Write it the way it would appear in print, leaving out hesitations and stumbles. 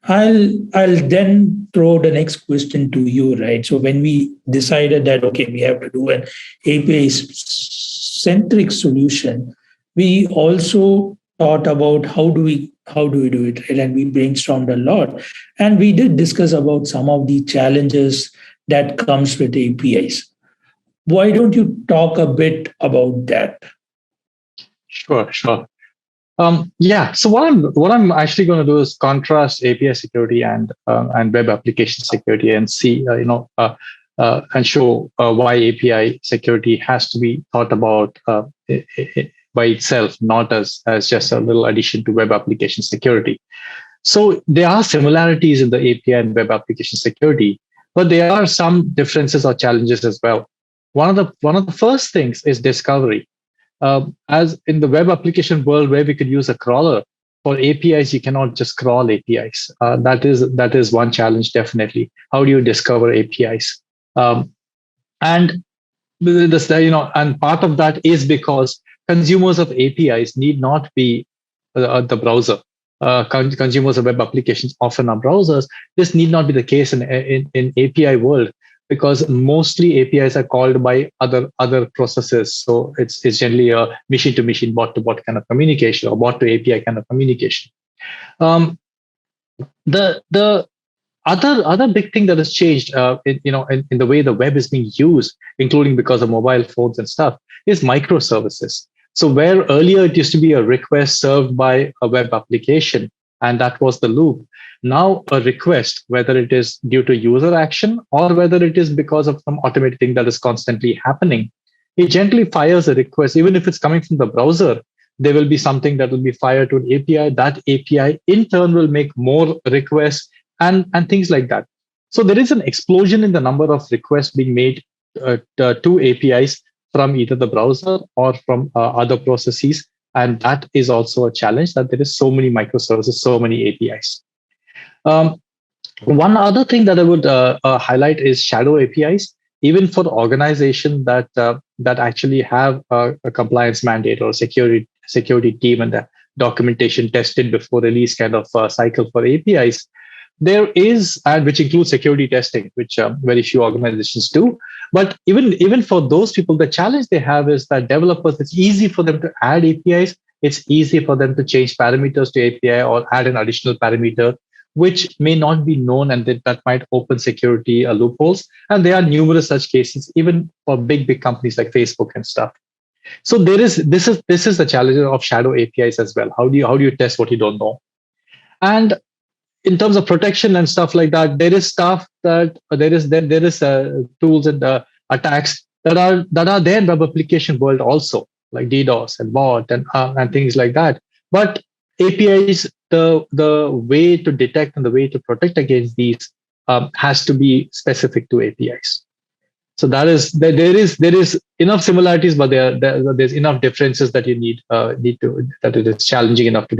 I'll then throw the next question to you, right? So when we decided that okay, we have to do an API centric solution, we also thought about how do we do it, right? And we brainstormed a lot, and we did discuss about some of the challenges that comes with APIs. Why don't you talk a bit about that? Sure, sure. Yeah. So what I'm actually going to do is contrast API security and web application security and see and show why API security has to be thought about by itself, not as just a little addition to web application security. So there are similarities in the API and web application security, but there are some differences or challenges as well. One of the first things is discovery. As in the web application world, where we could use a crawler for APIs, you cannot just crawl APIs. That is one challenge definitely. How do you discover APIs? And and part of that is because consumers of APIs need not be the browser. Consumers of web applications often are browsers. This need not be the case in API world, because mostly APIs are called by other processes. So it's generally a machine to machine, bot to bot kind of communication, or bot to API kind of communication. Um, the other big thing that has changed, in the way the web is being used, including because of mobile phones and stuff, is microservices. So where earlier it used to be a request served by a web application, and that was the loop. Now a request, whether it is due to user action or whether it is because of some automated thing that is constantly happening, it gently fires a request. Even if it's coming from the browser, there will be something that will be fired to an API. That API in turn will make more requests and things like that. So there is an explosion in the number of requests being made to APIs from either the browser or from other processes. And that is also a challenge, that there is so many microservices, so many APIs. Um, One other thing that I would highlight is shadow APIs. Even for organizations that actually have a compliance mandate or security team and the documentation tested before release kind of cycle for APIs, there is, and which includes security testing, which very few organizations do. But even for those people, the challenge they have is that developers, it's easy for them to add APIs. It's easy for them to change parameters to API or add an additional parameter, which may not be known, and that might open security loopholes. And there are numerous such cases, even for big companies like Facebook and stuff. So this is the challenge of shadow APIs as well. How do you test what you don't know? And in terms of protection and stuff like that, there is stuff that there is tools and attacks that are there in web application world also, like DDoS and bot and things like that. But APIs, the way to detect and the way to protect against these has to be specific to APIs. So there is enough similarities, but there's enough differences that you need to that it is challenging enough to do